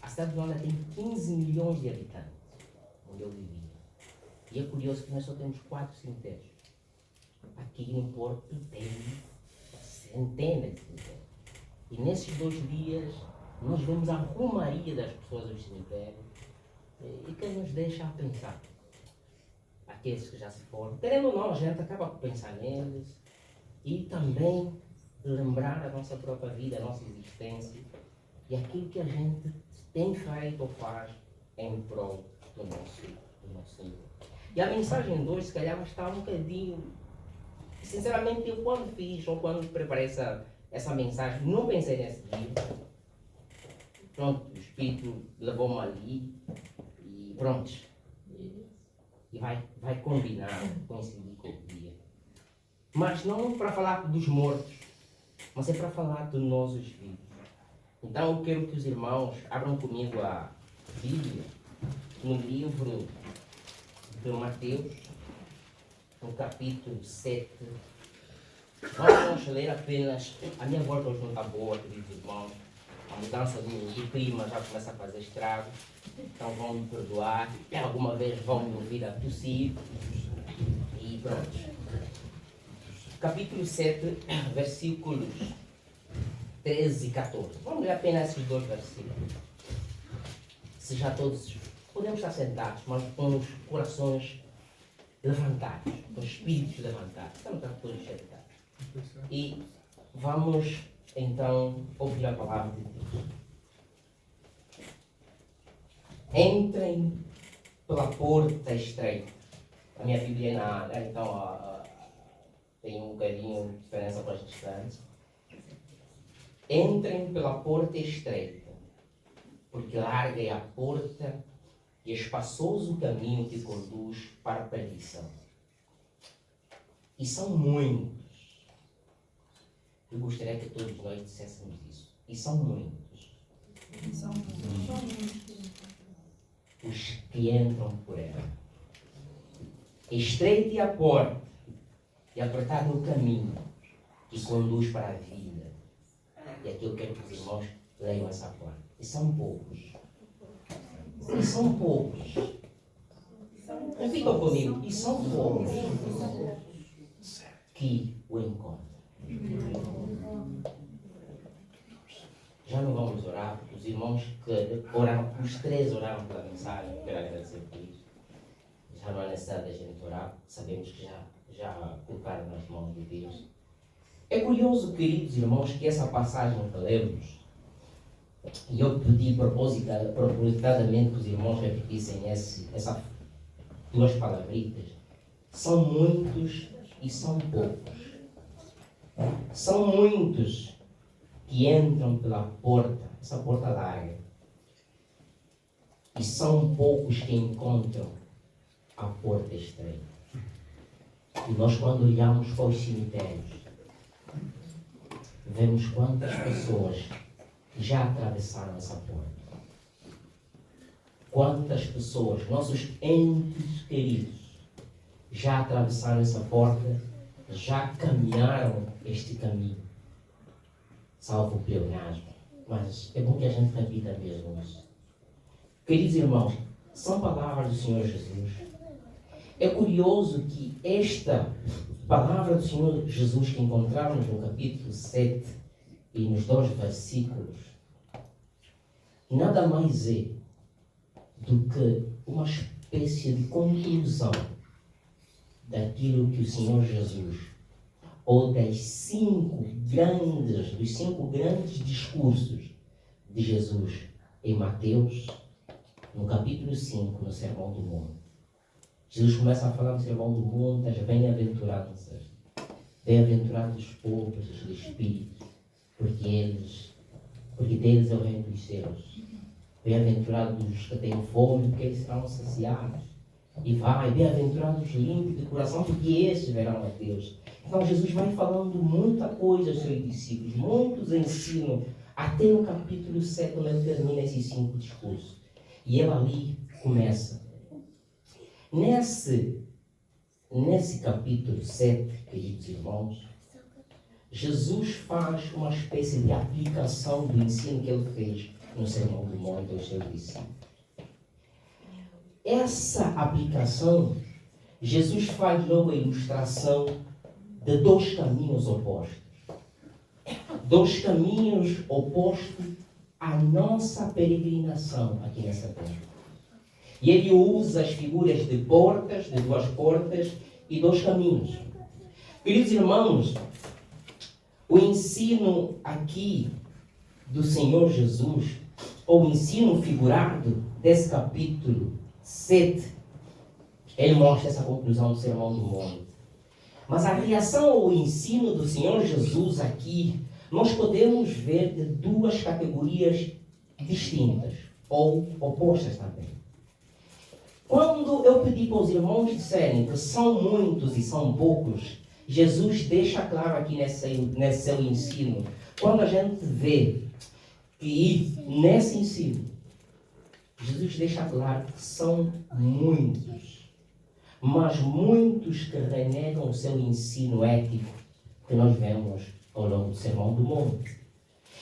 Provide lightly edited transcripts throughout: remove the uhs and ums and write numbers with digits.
A cidade de Luanda tem 15 milhões de habitantes, onde eu vivia. E é curioso que nós só temos 4 cemitérios. Aqui no Porto tem centenas de cemitérios. E nesses 2 dias nós vemos a romaria das pessoas dos cemitérios e que nos deixa a pensar. Aqueles que já se foram, querendo ou não, a gente acaba por pensar neles e também lembrar a nossa própria vida, a nossa existência e aquilo que a gente tem feito ou faz em prol do nosso Senhor. E a mensagem 2, se calhar, está um bocadinho. Sinceramente, eu quando fiz ou quando preparei essa mensagem, não pensei nesse dia. Pronto, o Espírito levou-me ali e pronto. E vai combinar, coincidir com o dia. Mas não para falar dos mortos, mas é para falar de nós os vivos. Então eu quero que os irmãos abram comigo a Bíblia no livro de Mateus, no capítulo 7. Vamos ler apenas. A minha voz hoje não está boa, queridos irmãos. A mudança do clima já começa a fazer estrago. Então vão me perdoar. Alguma vez vão me ouvir a tossir. E pronto. Capítulo 7, versículos 13 e 14. Vamos ler apenas esses 2 versículos. Se já todos podemos estar sentados, mas com os corações levantados, com os espíritos levantados. Estamos todos sentados. E vamos então ouvir a palavra de Deus. Entrem pela porta estreita. A minha Bíblia é na área, então tem um bocadinho de diferença para as distantes. Entrem pela porta estreita, porque larga é a porta e espaçoso o caminho que conduz para a perdição. E são muitos. Eu gostaria que todos nós disséssemos isso. E são muitos. São muitos. Os que entram por ela. Estreita é a porta e apertado o caminho que conduz para a vida. E aqui eu quero que os irmãos leiam essa parte. E são poucos. E são poucos. Não ficam comigo. E são poucos que o encontram. Já não vamos orar, porque os irmãos que oraram, os 3 oraram pela mensagem, quero agradecer por isso. Já não é necessário a gente orar, sabemos que já colocaram nas mãos de Deus. É curioso, queridos irmãos, que essa passagem que lemos, e eu pedi propositadamente que os irmãos repetissem essas 2 palavritas, são muitos e são poucos. São muitos que entram pela porta, essa porta larga, e são poucos que encontram a porta estreita. E nós, quando olhamos para os cemitérios, vemos quantas pessoas já atravessaram essa porta. Quantas pessoas, nossos entes queridos, já atravessaram essa porta, já caminharam este caminho, salvo o pleonasmo. Mas é bom que a gente repita mesmo isso. Queridos irmãos, são palavras do Senhor Jesus. É curioso que esta palavra do Senhor Jesus que encontramos no capítulo 7 e nos 2 versículos, nada mais é do que uma espécie de conclusão daquilo que o Senhor Jesus, ou dos 5 grandes discursos de Jesus em Mateus, no capítulo 5, no Sermão do Monte. Jesus começa a falar no Sermão do Monte das bem-aventuranças. Bem-aventurados os pobres de espírito, porque deles é o reino dos céus. Bem-aventurados os que têm fome, porque eles serão saciados. E bem-aventurados os limpos de coração, porque esses verão a Deus. Então Jesus vai falando muita coisa aos seus discípulos, muitos ensinos, até no capítulo 7, onde ele termina esses 5 discursos. E ele ali começa. Nesse capítulo 7, queridos irmãos, Jesus faz uma espécie de aplicação do ensino que ele fez no Sermão do Monte aos seus discípulos. Essa aplicação, Jesus faz logo a ilustração de dois caminhos opostos. Dois caminhos opostos à nossa peregrinação aqui nessa terra. E ele usa as figuras de portas, de duas portas e dois caminhos. Queridos irmãos, o ensino aqui do Senhor Jesus, ou o ensino figurado desse capítulo 7, ele mostra essa conclusão do Sermão do Monte. Mas a reação ao ensino do Senhor Jesus aqui, nós podemos ver de duas categorias distintas, ou opostas também. Quando eu pedi para os irmãos disserem que são muitos e são poucos, Jesus deixa claro aqui nesse seu ensino. Quando a gente vê que nesse ensino, Jesus deixa claro que são muitos, mas muitos que renegam o seu ensino ético que nós vemos ao longo do Sermão do Monte.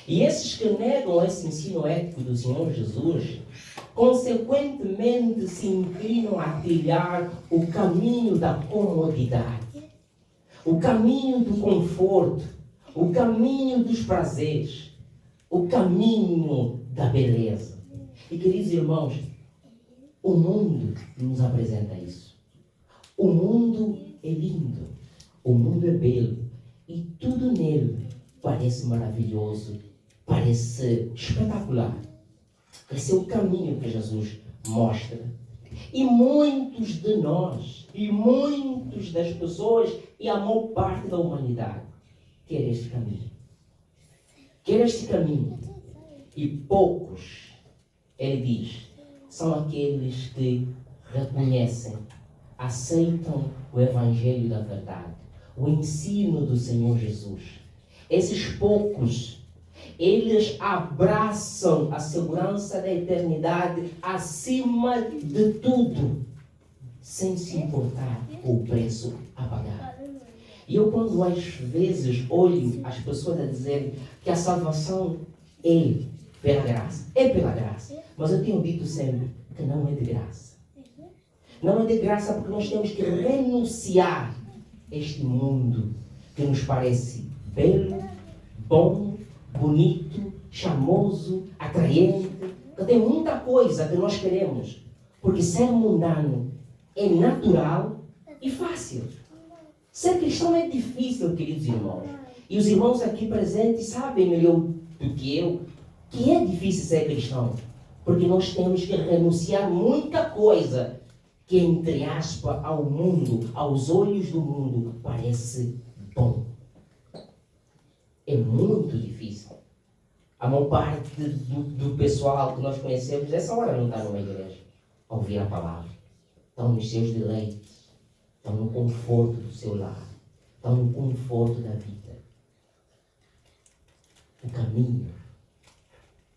E esses que negam esse ensino ético do Senhor Jesus, consequentemente se inclinam a trilhar o caminho da comodidade, o caminho do conforto, o caminho dos prazeres, o caminho da beleza. E queridos irmãos, o mundo nos apresenta isso. O mundo é lindo, o mundo é belo e tudo nele parece maravilhoso, parece espetacular. Esse é o caminho que Jesus mostra. E muitos de nós, e muitas das pessoas, e a maior parte da humanidade, quer este caminho. Quer este caminho. E poucos, ele diz, são aqueles que reconhecem, aceitam o Evangelho da verdade, o ensino do Senhor Jesus. Esses poucos, eles abraçam a segurança da eternidade acima de tudo, sem se importar com o preço a pagar. E eu, quando às vezes olho as pessoas a dizerem que a salvação é pela graça, mas eu tenho dito sempre que não é de graça. Não é de graça porque nós temos que renunciar a este mundo que nos parece belo, bom, bonito, charmoso, atraente, que tem muita coisa que nós queremos, porque ser mundano é natural e fácil. Ser cristão é difícil, queridos irmãos. E os irmãos aqui presentes sabem melhor do que eu que é difícil ser cristão, porque nós temos que renunciar muita coisa que, entre aspas, ao mundo, aos olhos do mundo, parece bom. É muito difícil. A maior parte do pessoal que nós conhecemos, nessa hora não está numa igreja a ouvir a palavra. Estão nos seus deleites, estão no conforto do seu lar, estão no conforto da vida.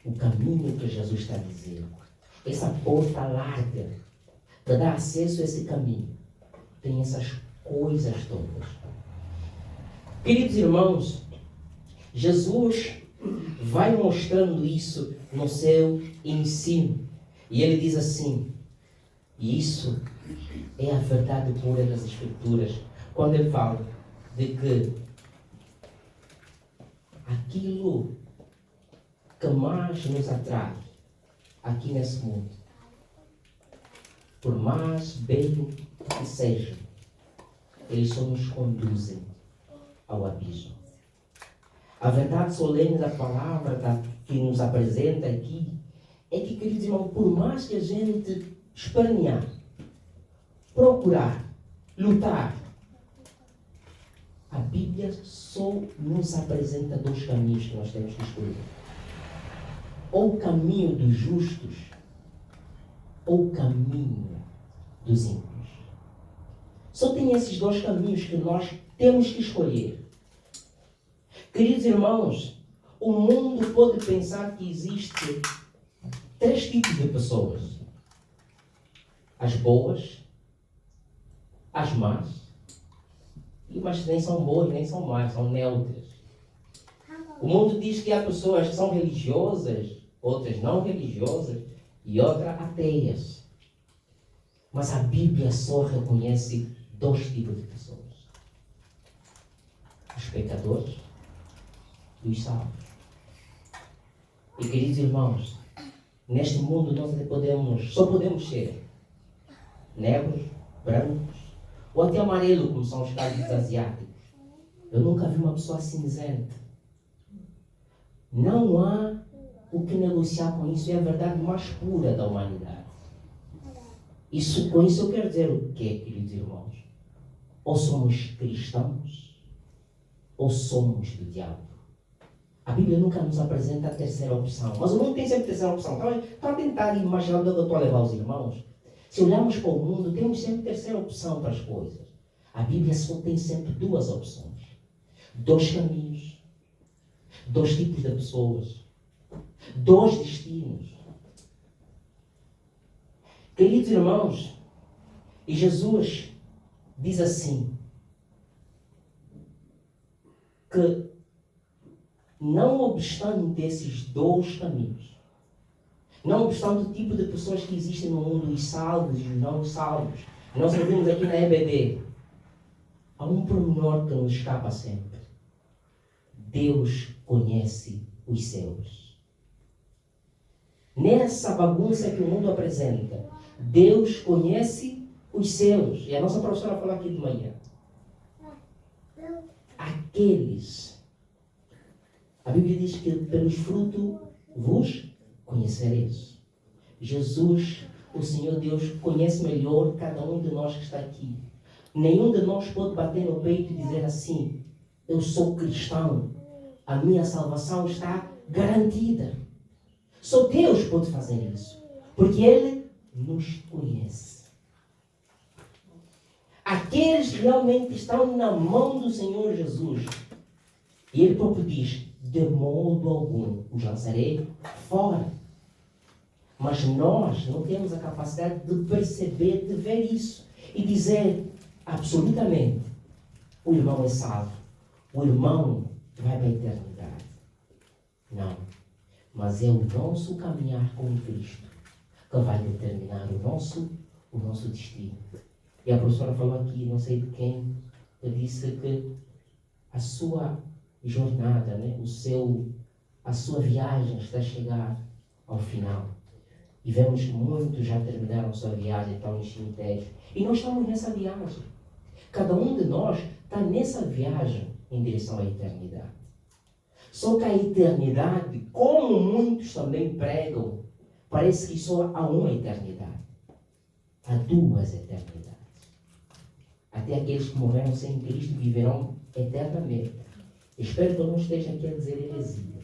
O caminho que Jesus está dizendo, essa porta larga que dá acesso a esse caminho, tem essas coisas todas. Queridos irmãos, Jesus vai mostrando isso no seu ensino. E ele diz assim, e isso é a verdade pura das Escrituras, quando ele fala de que aquilo que mais nos atrai aqui nesse mundo, por mais belo que seja, eles só nos conduzem ao abismo. A verdade solene da palavra que nos apresenta aqui é que, queridos irmãos, por mais que a gente espernear, procurar, lutar, a Bíblia só nos apresenta dois caminhos que nós temos que escolher. Ou o caminho dos justos, ou o caminho dos ímpios. Só tem esses dois caminhos que nós temos que escolher. Queridos irmãos, o mundo pode pensar que existem três tipos de pessoas. As boas, as más, mas nem são boas, nem são más, são neutras. O mundo diz que há pessoas que são religiosas, outras não religiosas e outras ateias. Mas a Bíblia só reconhece dois tipos de pessoas: os pecadores e os salvos. E queridos irmãos, neste mundo nós só podemos ser negros, brancos ou até amarelo, como são os casos asiáticos. Eu nunca vi uma pessoa cinzenta. Não há o que negociar com isso, é a verdade mais pura da humanidade. Com isso eu quero dizer o quê, queridos irmãos? Ou somos cristãos, ou somos do diabo. A Bíblia nunca nos apresenta a terceira opção, mas o mundo tem sempre a terceira opção. Então, a tentar imaginar onde eu estou a levar os irmãos. Se olharmos para o mundo, temos sempre terceira opção para as coisas. A Bíblia só tem sempre duas opções. Dois caminhos. Dois tipos de pessoas. Dois destinos. Queridos irmãos, e Jesus diz assim, que não obstante esses dois caminhos, não obstante o tipo de pessoas que existem no mundo, os salvos e os não salvos, nós ouvimos aqui na EBD, há um pormenor que nos escapa sempre. Deus conhece os seus. Nessa bagunça que o mundo apresenta, Deus conhece os seus. E a nossa professora falou aqui de manhã. Aqueles. A Bíblia diz que pelos frutos vos conhecereis. Jesus, o Senhor Deus, conhece melhor cada um de nós que está aqui. Nenhum de nós pode bater no peito e dizer assim: eu sou cristão, a minha salvação está garantida. Só Deus pode fazer isso, porque Ele nos conhece. Aqueles que realmente estão na mão do Senhor Jesus, e Ele próprio diz: de modo algum os lançarei fora. Mas nós não temos a capacidade de perceber, de ver isso e dizer absolutamente: o irmão é salvo, o irmão vai para a eternidade. Não. Mas é o nosso caminhar com Cristo que vai determinar o nosso destino. E a professora falou aqui, não sei de quem, que disse que a sua jornada, né, a sua viagem está a chegar ao final. E vemos que muitos já terminaram a sua viagem, estão nos cemitérios. E nós estamos nessa viagem. Cada um de nós está nessa viagem em direção à eternidade. Só que a eternidade, como muitos também pregam, parece que só há uma eternidade. Há duas eternidades. Até aqueles que morreram sem Cristo viverão eternamente. Espero que eu não esteja aqui a dizer heresia.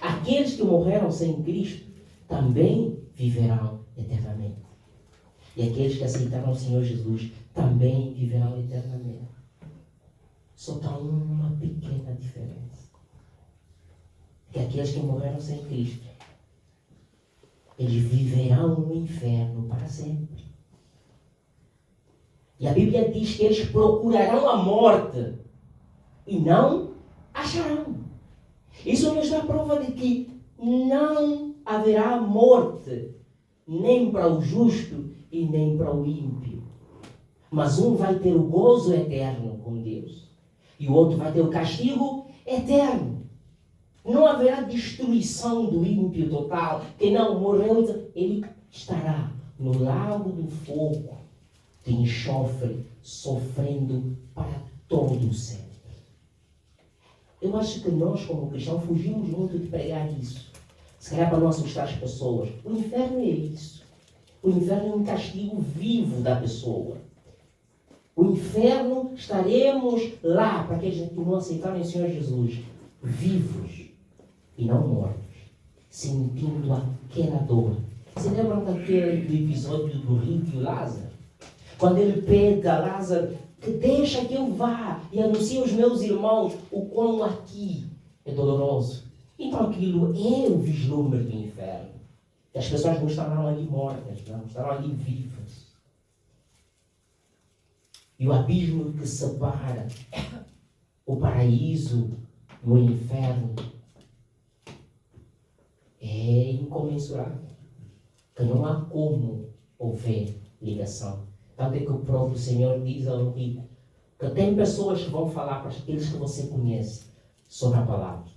Aqueles que morreram sem Cristo também viverão eternamente. E aqueles que aceitaram o Senhor Jesus também viverão eternamente. Só que há uma pequena diferença. Que aqueles que morreram sem Cristo, eles viverão no inferno para sempre. E a Bíblia diz que eles procurarão a morte e não acharão. Isso nos dá prova de que não haverá morte nem para o justo e nem para o ímpio. Mas um vai ter o gozo eterno com Deus e o outro vai ter o castigo eterno. Não haverá destruição do ímpio total, que não morreu, ele estará no lago do fogo de enxofre, sofrendo para todo o sempre. Eu acho que nós, como cristãos, fugimos muito de pregar isso. Se calhar para não assustar as pessoas. O inferno é isso. O inferno é um castigo vivo da pessoa. O inferno, estaremos lá para aqueles que não aceitaram o Senhor Jesus, vivos e não mortos, sentindo aquela dor. Você lembra do episódio do rico e Lázaro? Quando ele pega Lázaro, que deixa que eu vá e anuncie aos meus irmãos o quão aqui é doloroso. Então aquilo é o vislumbre do inferno. As pessoas não estarão ali mortas, não estarão ali vivas. E o abismo que separa o paraíso do inferno é incomensurável. Que não há como houver ligação. Tanto é que o próprio Senhor diz ao rico que tem pessoas que vão falar para aqueles que você conhece sobre a palavra.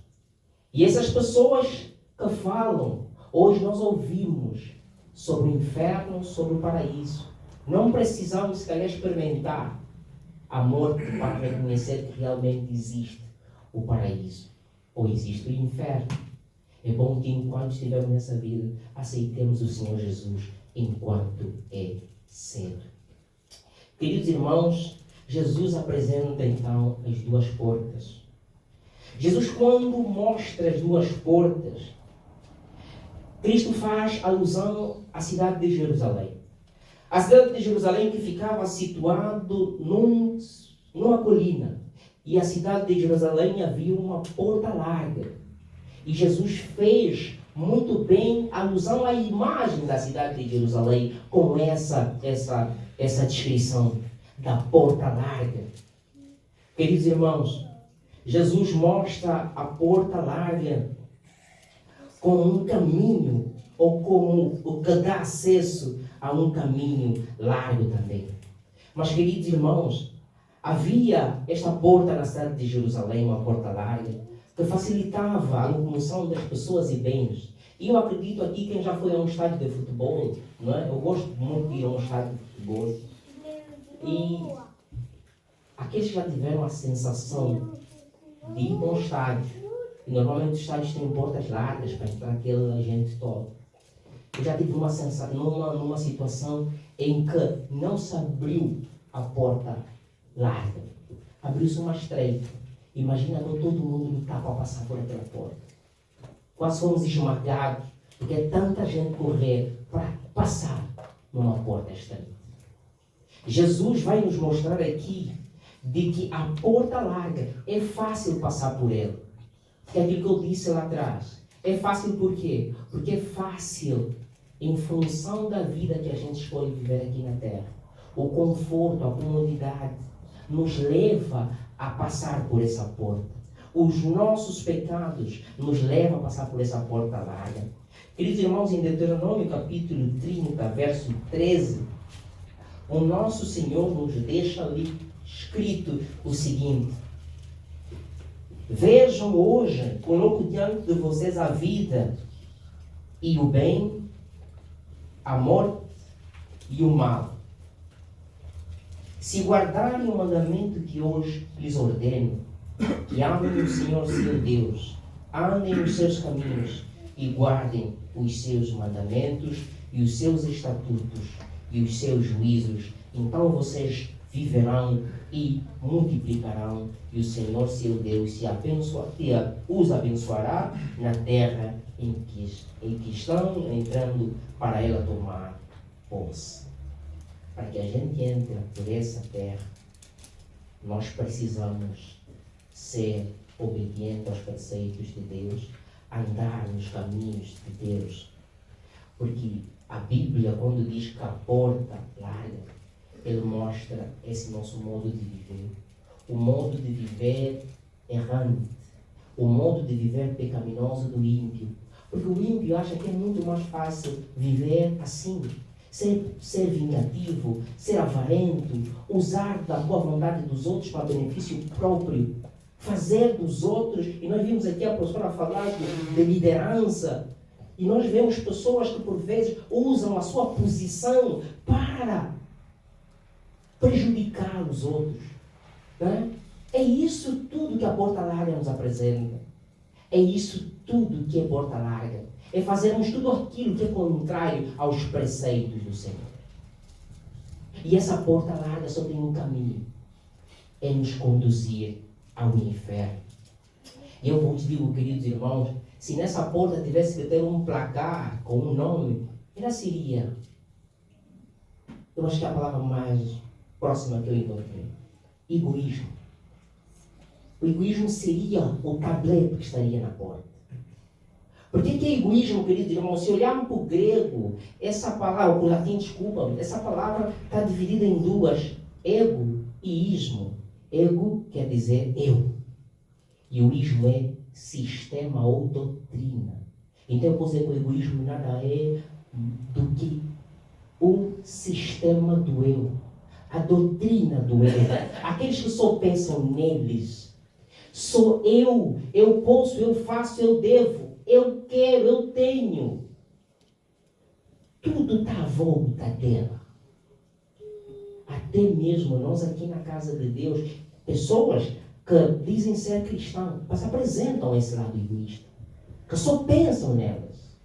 E essas pessoas que falam, hoje nós ouvimos sobre o inferno, sobre o paraíso. Não precisamos, se calhar, experimentar a morte para reconhecer que realmente existe o paraíso ou existe o inferno. É bom que enquanto estivermos nessa vida, aceitemos o Senhor Jesus enquanto é cedo. Queridos irmãos, Jesus apresenta então as duas portas. Jesus, quando mostra as duas portas, Cristo faz alusão à cidade de Jerusalém. A cidade de Jerusalém que ficava situado numa colina. E a cidade de Jerusalém havia uma porta larga. E Jesus fez muito bem alusão à imagem da cidade de Jerusalém com essa descrição da porta larga. Queridos irmãos, Jesus mostra a porta larga como um caminho, ou como o que dá acesso a um caminho largo também. Mas, queridos irmãos, havia esta porta na cidade de Jerusalém, uma porta larga, que facilitava a locomoção das pessoas e bens. E eu acredito aqui, quem já foi a um estádio de futebol, não é? Eu gosto muito de ir a um estádio de futebol. E aqueles que já tiveram a sensação de ir para um estádio, e normalmente os estádios têm portas largas para entrar aquela gente toda. Eu já tive uma sensação, numa situação em que não se abriu a porta larga. Abriu-se uma estreita. Imagina todo mundo lutar para passar por aquela porta. Quase fomos esmagados, porque é tanta gente correr para passar numa porta estreita. Jesus vai nos mostrar aqui de que a porta larga é fácil passar por ela. É aquilo que eu disse lá atrás. É fácil por quê? Porque é fácil em função da vida que a gente escolhe viver aqui na Terra. O conforto, a comodidade nos leva a passar por essa porta. Os nossos pecados nos levam a passar por essa porta larga. Queridos irmãos, em Deuteronômio capítulo 30, verso 13, o nosso Senhor nos deixa ali escrito o seguinte: vejam hoje, coloco diante de vocês a vida e o bem, a morte e o mal. Se guardarem o mandamento que hoje lhes ordeno, que amem o Senhor seu Deus, andem nos seus caminhos e guardem os seus mandamentos e os seus estatutos e os seus juízos, então vocês viverão e multiplicarão, e o Senhor seu Deus os abençoará na terra em que estão entrando para ela tomar posse. Para que a gente entre por essa terra, nós precisamos ser obedientes aos preceitos de Deus, andar nos caminhos de Deus. Porque a Bíblia, quando diz que a porta larga, ele mostra esse nosso modo de viver. O modo de viver errante. O modo de viver pecaminoso do ímpio. Porque o ímpio acha que é muito mais fácil viver assim. Ser vingativo, ser avarento, usar da boa vontade dos outros para benefício próprio. Fazer dos outros, e nós vimos aqui a professora falar de liderança, e nós vemos pessoas que por vezes usam a sua posição para prejudicar os outros. Né? É isso tudo que a porta larga nos apresenta. É isso tudo que é porta larga. É fazermos tudo aquilo que é contrário aos preceitos do Senhor. E essa porta larga só tem um caminho. É nos conduzir ao inferno. E eu vos digo, queridos irmãos, se nessa porta tivesse que ter um placar com um nome, ela seria, eu acho que é a palavra mais próxima que eu encontrei: egoísmo. O egoísmo seria o tablete que estaria na porta. Por que é egoísmo, queridos irmãos? Se olharmos para o grego, essa palavra, para o latim, desculpa, essa palavra está dividida em duas: ego e ismo. Ego quer dizer eu. E o ismo é sistema ou doutrina. Então eu posso dizer que o egoísmo nada é do que o sistema do eu, a doutrina do eu. Aqueles que só pensam neles. Sou eu posso, eu faço, eu devo, eu quero, eu tenho. Tudo está à volta dela. Até mesmo nós aqui na casa de Deus, pessoas que dizem ser cristãos, mas apresentam esse lado egoísta, que só pensam nelas.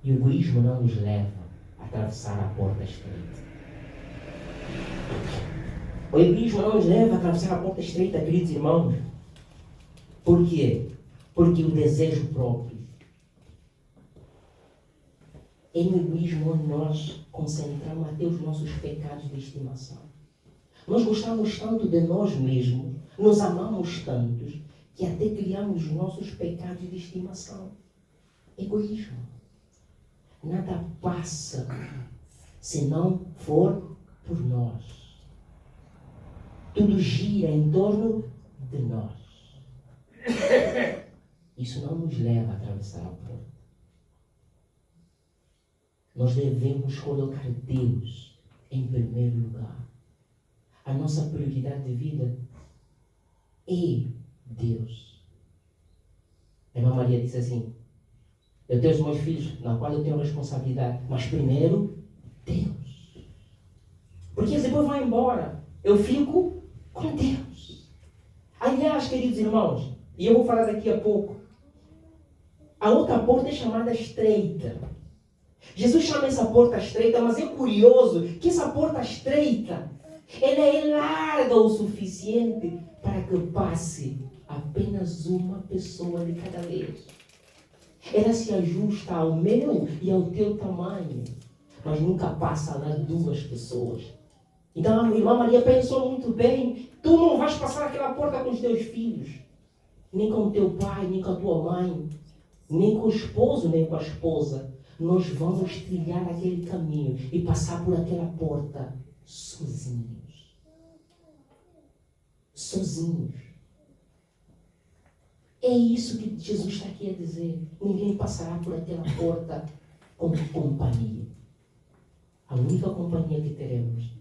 E o egoísmo não nos leva a atravessar a porta estreita. O egoísmo não nos leva a atravessar a porta estreita, queridos irmãos. Por quê? Porque o desejo próprio é no egoísmo onde nós concentramos até os nossos pecados de estimação. Nós gostamos tanto de nós mesmos, nos amamos tantos, que até criamos os nossos pecados de estimação. Egoísmo. Nada passa se não for por nós. Tudo gira em torno de nós. Isso não nos leva a atravessar a porta. Nós devemos colocar Deus em primeiro lugar. A nossa prioridade de vida é Deus. A irmã Maria disse assim: eu tenho os meus filhos, na qual eu tenho responsabilidade, mas primeiro Deus. Porque depois vai embora. Eu fico com Deus. Aliás, queridos irmãos, e eu vou falar daqui a pouco, a outra porta é chamada estreita. Jesus chama essa porta estreita, mas é curioso que essa porta estreita, ela é larga o suficiente para que passe apenas uma pessoa de cada vez. Ela se ajusta ao meu e ao teu tamanho, mas nunca passa lá duas pessoas. Então a irmã Maria pensou muito bem: tu não vais passar aquela porta com os teus filhos, nem com o teu pai, nem com a tua mãe, nem com o esposo, nem com a esposa. Nós vamos trilhar aquele caminho e passar por aquela porta sozinhos. Sozinhos. É isso que Jesus está aqui a dizer. Ninguém passará por aquela porta com companhia. A única companhia que teremos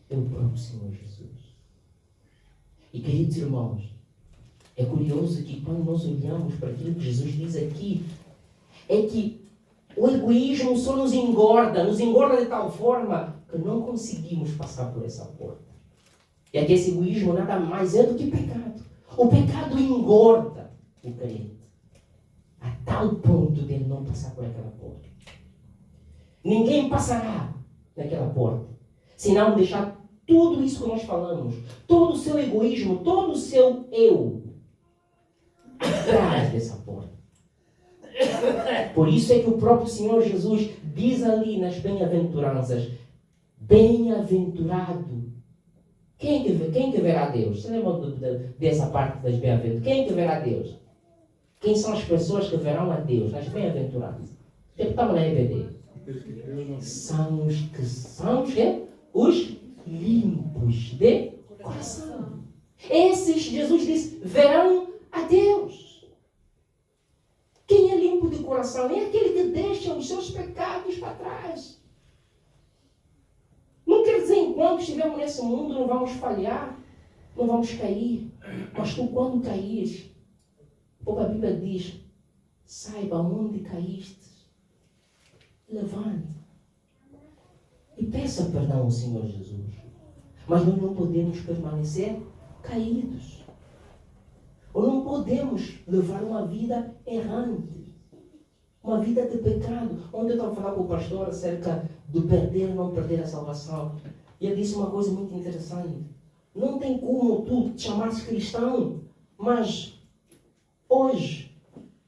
é o próprio Senhor Jesus. E queridos irmãos, é curioso que quando nós olhamos para aquilo que Jesus diz aqui, é que o egoísmo só nos engorda de tal forma que não conseguimos passar por essa porta. E aqui esse egoísmo nada mais é do que pecado. O pecado engorda o crente a tal ponto de ele não passar por aquela porta. Ninguém passará naquela porta se não deixar tudo isso que nós falamos, todo o seu egoísmo, todo o seu eu atrás dessa porta. Por isso é que o próprio Senhor Jesus diz ali nas bem-aventuranças: bem-aventurado. Quem que verá Deus? Você lembra dessa parte das bem-aventuranças? Quem que verá Deus? Quem são as pessoas que verão a Deus nas bem-aventuranças? Estamos na EBD. São os que são os limpos de coração. Esses, Jesus disse, verão a Deus. Quem é limpo de coração? É aquele que deixa os seus pecados para trás. Não quer dizer enquanto estivermos nesse mundo não vamos falhar, não vamos cair. Mas tu quando caís, a Bíblia diz: saiba onde caíste, levante e peça perdão ao Senhor Jesus. Mas nós não podemos permanecer caídos. Ou não podemos levar uma vida errante, uma vida de pecado. Ontem eu estava falando com o pastor acerca do perder ou não perder a salvação. E ele disse uma coisa muito interessante. Não tem como tu te chamares cristão, mas hoje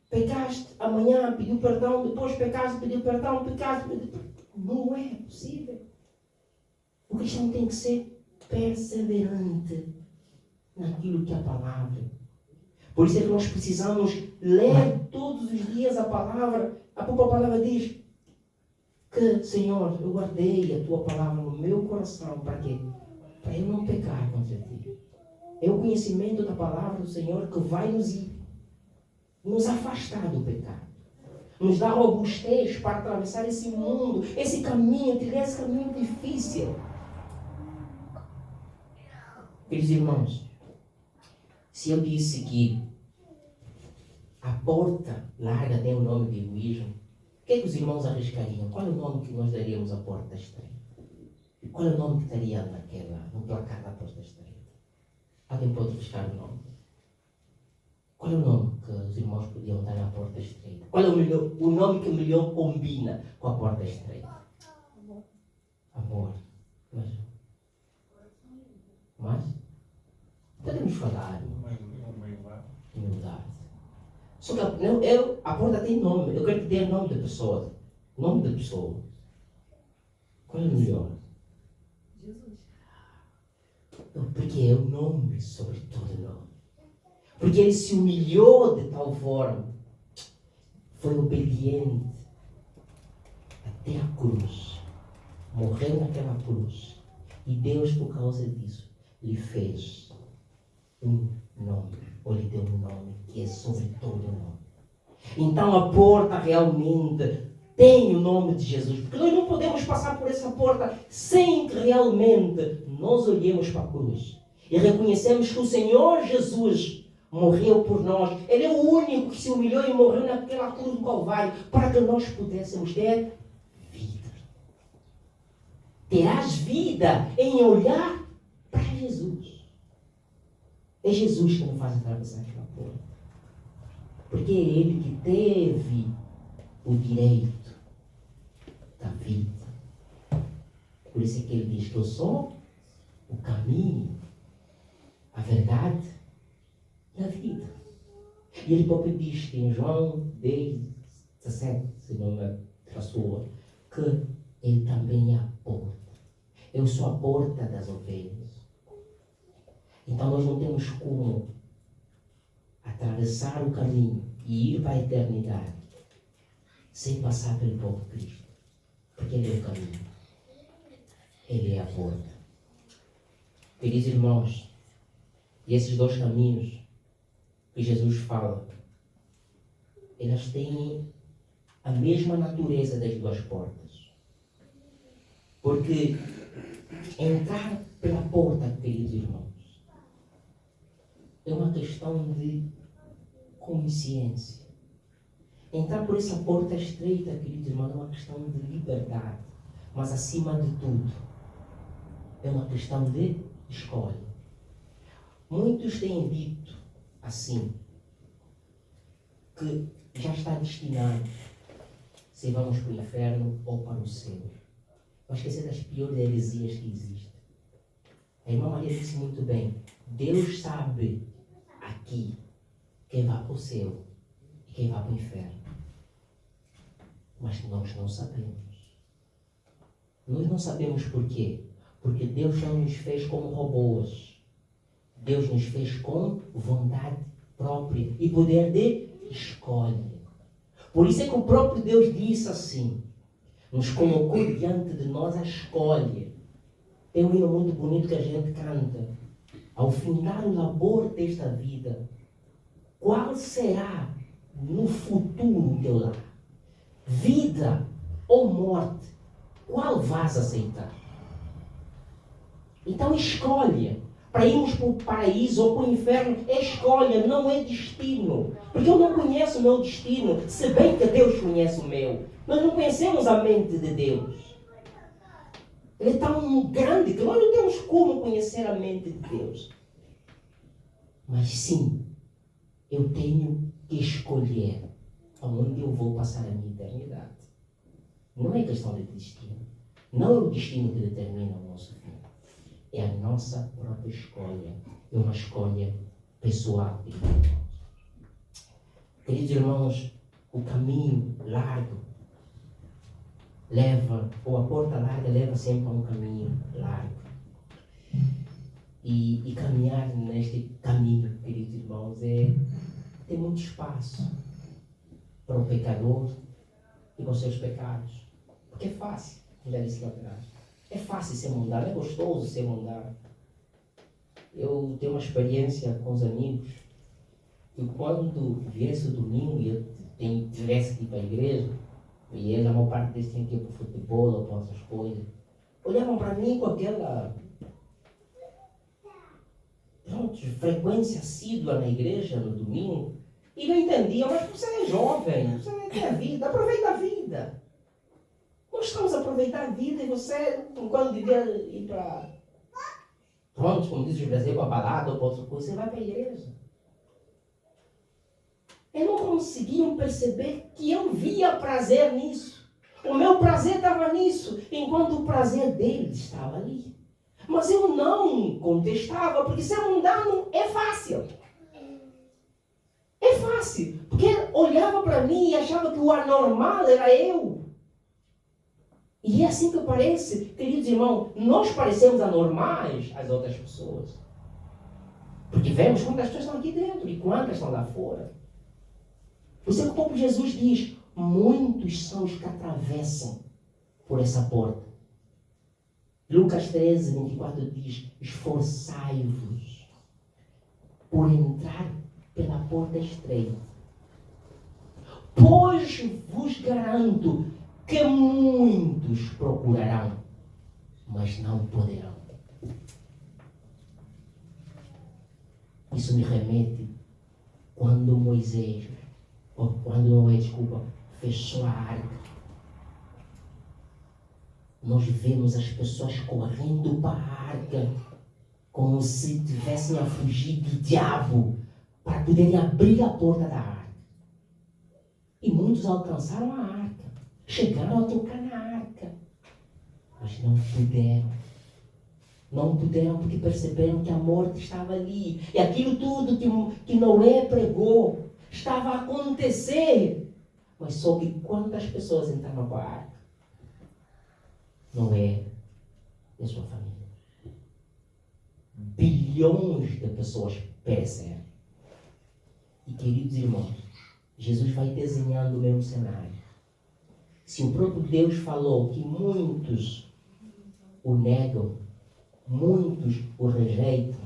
pecaste, amanhã pediu perdão, depois pecaste, pediu perdão, pecaste, pediu perdão. Não é possível. O cristão tem que ser perseverante naquilo que é a palavra. Por isso é que nós precisamos ler todos os dias a palavra. A própria palavra diz que, Senhor, eu guardei a tua palavra no meu coração. Para quê? Para eu não pecar contra ti. É o conhecimento da palavra do Senhor que vai nos afastar do pecado. nos dá robustez para atravessar esse mundo, esse caminho, trilhar esse caminho difícil. Queridos irmãos, se eu disse que a porta larga tem o nome de egoísmo, o que é que os irmãos arriscariam? Qual é o nome que nós daríamos à porta estreita? Qual é o nome que estaria no placar da porta estreita? Alguém pode buscar o nome? Qual é o nome que os irmãos podiam dar à porta estreita? Qual é o nome que melhor combina com a porta estreita? Amor. Mas podemos falar humildade. Só que a porta tem nome. Eu quero que dê nome de pessoa. Nome de pessoa. Qual é o melhor? Jesus. Porque é o nome sobre todo nome. Porque ele se humilhou de tal forma. Foi obediente até a cruz. Morreu naquela cruz. E Deus, por causa disso, lhe fez um nome. Ou lhe deu um nome que é sobre todo nome. Então a porta realmente tem o nome de Jesus. Porque nós não podemos passar por essa porta sem que realmente nós olhemos para a cruz. E reconhecemos que o Senhor Jesus morreu por nós. Ele é o único que se humilhou e morreu naquela cruz do Calvário para que nós pudéssemos ter vida. Terás vida em olhar para Jesus. É Jesus que nos faz atravessar aquela porta. Porque é Ele que teve o direito da vida. Por isso é que Ele diz que eu sou o caminho, a verdade e a vida. E Ele próprio diz que em João 10, 17, se não me traçoa, que Ele também é a porta. Eu sou a porta das ovelhas. Então nós não temos como atravessar o caminho e ir para a eternidade sem passar pelo próprio Cristo. Porque Ele é o caminho. Ele é a porta. Queridos irmãos, e esses dois caminhos que Jesus fala, elas têm a mesma natureza das duas portas. Porque entrar pela porta, queridos irmãos, é uma questão de consciência. Entrar por essa porta estreita, queridos irmãos, é uma questão de liberdade. Mas, acima de tudo, é uma questão de escolha. Muitos têm dito assim, que já está destinado se vamos para o inferno ou para o céu. Eu acho que essa é das piores heresias que existe. A irmã Maria disse muito bem, Deus sabe aqui quem vai para o céu e quem vai para o inferno. Mas nós não sabemos. Nós não sabemos por quê. Porque Deus não nos fez como robôs. Deus nos fez com vontade própria e poder de escolha. Por isso é que o próprio Deus disse assim, nos colocou diante de nós a escolha. Tem um hino muito bonito que a gente canta. Ao findar o labor desta vida, qual será no futuro o teu lar? Vida ou morte? Qual vais aceitar? Então escolha. Para irmos para o paraíso ou para o inferno, é escolha, não é destino. Porque eu não conheço o meu destino, se bem que Deus conhece o meu. Nós não conhecemos a mente de Deus. Ele é tão grande que nós não temos como conhecer a mente de Deus. Mas sim, eu tenho que escolher aonde eu vou passar a minha eternidade. Não é questão de destino. Não é o destino que determina o nosso fim. É a nossa própria escolha. É uma escolha pessoal. Queridos irmãos, o caminho largo leva, ou a porta larga leva sempre a um caminho largo. E caminhar neste caminho, queridos irmãos, tem muito espaço para o pecador e com seus pecados. Porque é fácil, como já disse lá atrás. É fácil ser mundano, é gostoso ser mundano. Eu tenho uma experiência com os amigos que quando viesse o domingo e eu tivesse que ir para a igreja, e eles, a maior parte deles tinham que ir para o futebol ou para outras coisas, olhavam para mim com aquela frequência assídua na igreja no domingo e não entendiam, mas você é jovem, você tem a vida, aproveita a vida. Nós estamos a aproveitar a vida e você, quando devia ir para, pronto, como diz o Brasil, para a balada ou para outra coisa, você vai para a igreja. Eles não conseguiam perceber que eu via prazer nisso. O meu prazer estava nisso, enquanto o prazer deles estava ali. Mas eu não contestava, porque ser mundano é fácil. É fácil, porque olhava para mim e achava que o anormal era eu. E é assim que parece, queridos irmãos, nós parecemos anormais às outras pessoas. Porque vemos quantas pessoas estão aqui dentro e quantas estão lá fora. Por isso é que o próprio Jesus diz, muitos são os que atravessam por essa porta. Lucas 13, 24 diz, esforçai-vos por entrar pela porta estreita. Pois vos garanto que muitos procurarão, mas não poderão. Isso me remete quando Moisés, fechou a arca. Nós vemos as pessoas correndo para a arca como se tivessem a fugir do diabo para poderem abrir a porta da arca. E muitos alcançaram a arca, chegaram a tocar na arca, mas não puderam. Não puderam porque perceberam que a morte estava ali. E aquilo tudo que Noé pregou estava a acontecer. Mas só que quantas pessoas entraram para a arca? Noé e a sua família. Bilhões de pessoas pereceram. E queridos irmãos, Jesus vai desenhando o mesmo cenário. Se o próprio Deus falou que muitos o negam, muitos o rejeitam,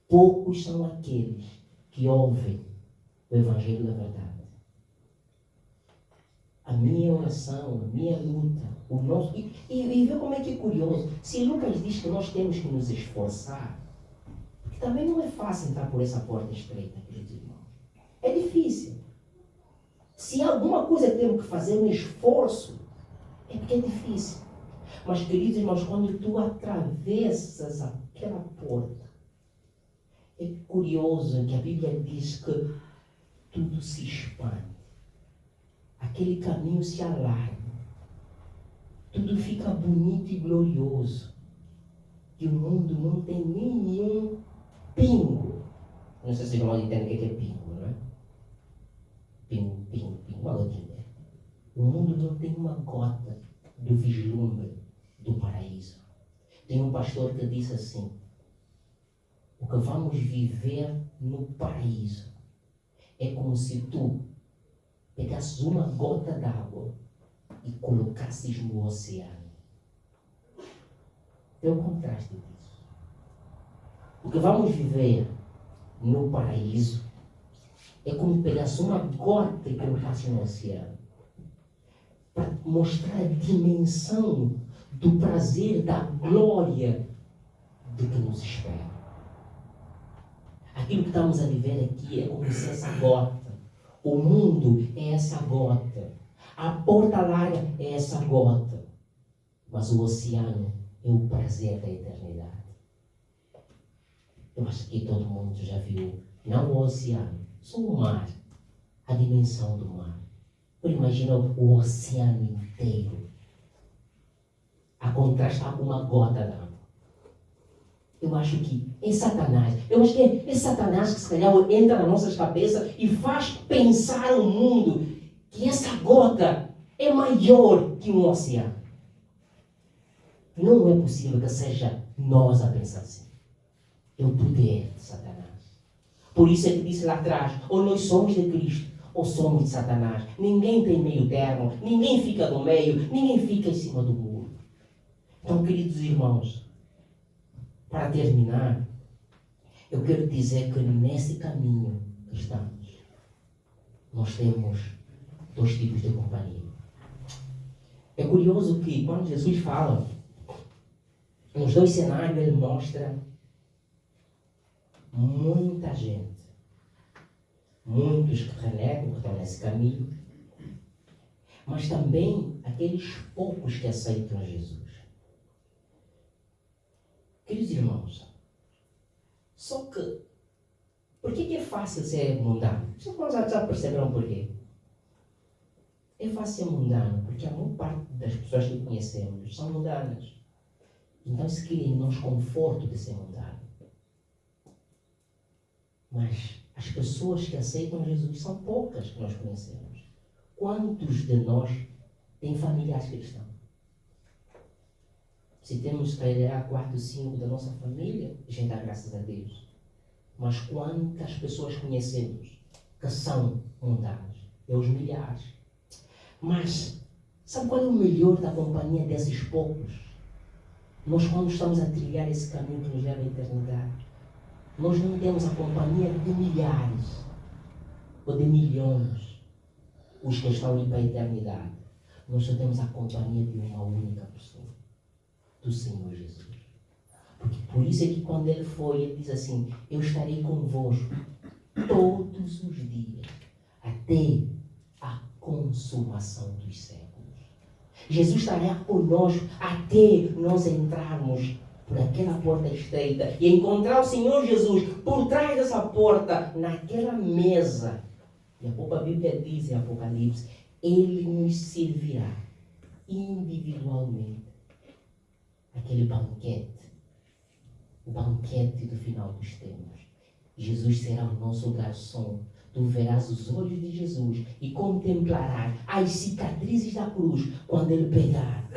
poucos são aqueles que ouvem o Evangelho da verdade. A minha oração, a minha luta, o nosso... E vê como é que é curioso. Se Lucas diz que nós temos que nos esforçar, porque também não é fácil entrar por essa porta estreita, queridos irmãos. É difícil. Se há alguma coisa que temos que fazer, um esforço, é porque é difícil. Mas, queridos irmãos, quando tu atravessas aquela porta, é curioso que a Bíblia diz que tudo se expande. Aquele caminho se alarga. Tudo fica bonito e glorioso. E o mundo não tem nenhum pingo. Não sei se os irmãos entendem o que é pingo, não é? Pingo, uma gotinha. O mundo não tem uma gota do vislumbre do paraíso. Tem um pastor que disse assim, o que vamos viver no paraíso é como se tu pegasses uma gota d'água e colocasses no oceano. É o contraste disso. O que vamos viver no paraíso é como pegasse uma gota e colocasse no oceano. Para mostrar a dimensão do prazer, da glória do que nos espera. Aquilo que estamos a viver aqui é como se essa gota. O mundo é essa gota. A porta larga é essa gota. Mas o oceano é o prazer da eternidade. Eu acho que todo mundo já viu, não o oceano, só o mar. A dimensão do mar. Imagina o oceano inteiro a contrastar com uma gota d'água. Eu acho que é Satanás. Eu acho que é Satanás que se calhar entra nas nossas cabeças e faz pensar o mundo que essa gota é maior que um oceano. Não é possível que seja nós a pensar assim. É o poder de Satanás. Por isso é que disse lá atrás, ou nós somos de Cristo, ou somos de Satanás. Ninguém tem meio termo, ninguém fica no meio, ninguém fica em cima do muro. Então, queridos irmãos, para terminar, eu quero dizer que nesse caminho que estamos, nós temos dois tipos de companhia. É curioso que quando Jesus fala, nos dois cenários ele mostra muita gente. Muitos que renegam, que estão nesse caminho, mas também aqueles poucos que aceitam Jesus. Queridos irmãos, só que, por que é fácil ser mundano? Vocês já perceberam por quê? É fácil ser mundano, porque a maior parte das pessoas que conhecemos são mundanas. Então se cria em nós conforto de ser mundano. Mas as pessoas que aceitam Jesus são poucas que nós conhecemos. Quantos de nós têm familiares cristãos? Se temos, se calhar, 4, 5 da nossa família, a gente dá graças a Deus. Mas quantas pessoas conhecemos que são mundanas? É os milhares. Mas, sabe qual é o melhor da companhia desses poucos? Nós, quando estamos a trilhar esse caminho que nos leva à eternidade, nós não temos a companhia de milhares ou de milhões, os que estão ali para a eternidade. Nós só temos a companhia de uma única pessoa, do Senhor Jesus. Porque por isso é que quando ele foi, ele diz assim: eu estarei convosco todos os dias, até a consumação dos séculos. Jesus estará conosco até nós entrarmos por aquela porta estreita e encontrar o Senhor Jesus por trás dessa porta, naquela mesa. E a própria Bíblia diz em Apocalipse: Ele nos servirá individualmente aquele banquete, o banquete do final dos tempos. Jesus será o nosso garçom. Tu verás os olhos de Jesus e contemplarás as cicatrizes da cruz quando ele pegar.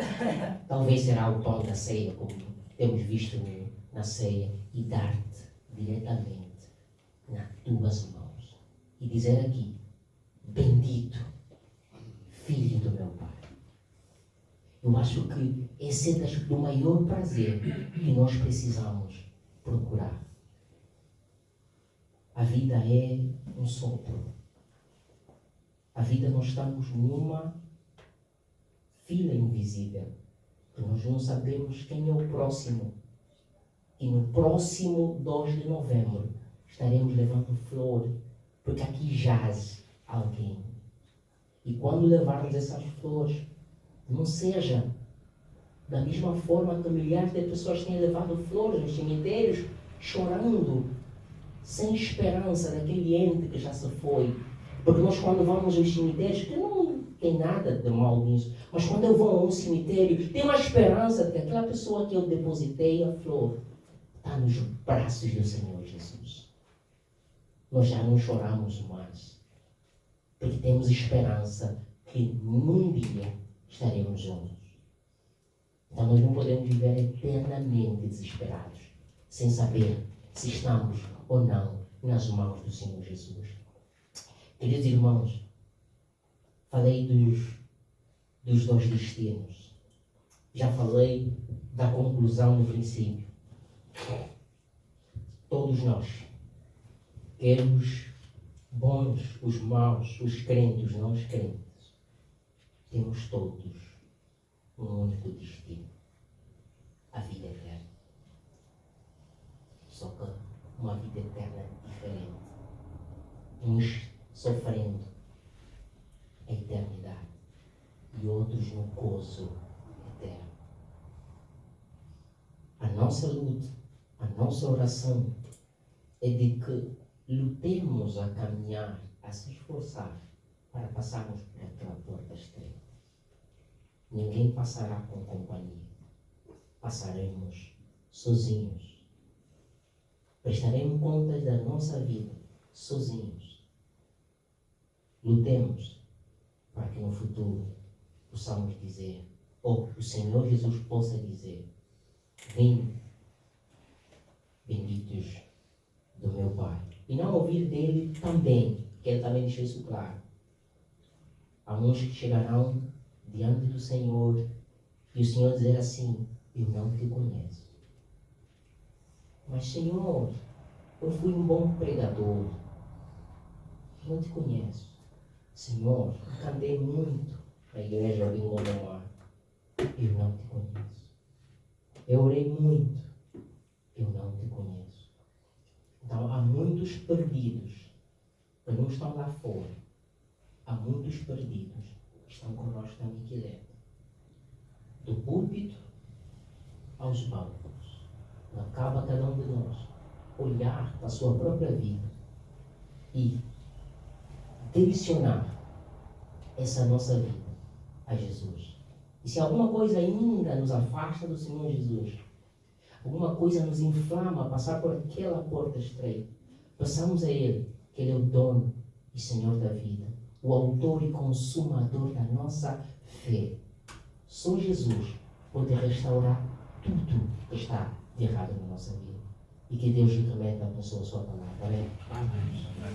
Talvez será o pão da ceia, como temos visto na ceia, e dar-te diretamente nas tuas mãos. E dizer aqui: bendito, filho do meu Pai. Eu acho que esse é do maior prazer que nós precisamos procurar. A vida é um sopro. A vida, nós estamos numa fila invisível. Nós não sabemos quem é o próximo. E no próximo 2 de novembro estaremos levando flor, porque aqui jaz alguém. E quando levarmos essas flores, não seja da mesma forma que milhares de pessoas têm levado flores nos cemitérios, chorando, sem esperança daquele ente que já se foi. Porque nós, quando vamos aos cemitérios, que não tem nada de mal nisso, mas quando eu vou a um cemitério, tenho uma esperança de que aquela pessoa que eu depositei a flor está nos braços do Senhor Jesus. Nós já não choramos mais, porque temos esperança que num dia estaremos juntos. Então nós não podemos viver eternamente desesperados, sem saber se estamos ou não nas mãos do Senhor Jesus. Queridos irmãos, falei dos dois destinos. Já falei da conclusão no princípio. Todos nós, quer os bons, os maus, os crentes, os não crentes, temos todos um único destino: a vida eterna. Só que uma vida eterna diferente. Uns sofrendo a eternidade e outros no gozo eterno. A nossa luta, a nossa oração é de que lutemos a caminhar, a se esforçar para passarmos por aquela porta estreita. Ninguém passará com companhia. Passaremos sozinhos. Prestaremos contas da nossa vida sozinhos. Lutemos para que no futuro possamos dizer, ou o Senhor Jesus possa dizer: vem, benditos do meu Pai. E não ouvir dele também, que ele também deixou isso claro. Há uns que chegarão diante do Senhor e o Senhor dizer assim: eu não te conheço. Mas Senhor, eu fui um bom pregador. Não te conheço. Senhor, eu cantei muito na igreja em Gondomar. Eu não te conheço. Eu orei muito. Eu não te conheço. Então, há muitos perdidos que não estão lá fora. Há muitos perdidos que estão conosco também aqui dentro. Do púlpito aos bancos. Não cabe a cada um de nós olhar para a sua própria vida e direcionar essa nossa vida a Jesus. E se alguma coisa ainda nos afasta do Senhor Jesus, alguma coisa nos inflama a passar por aquela porta estreita, passamos a Ele, que Ele é o dono e Senhor da vida, o autor e consumador da nossa fé. Só Jesus pode restaurar tudo que está de errado na nossa vida. E que Deus realmente abençoe a sua palavra. Amém? Amém.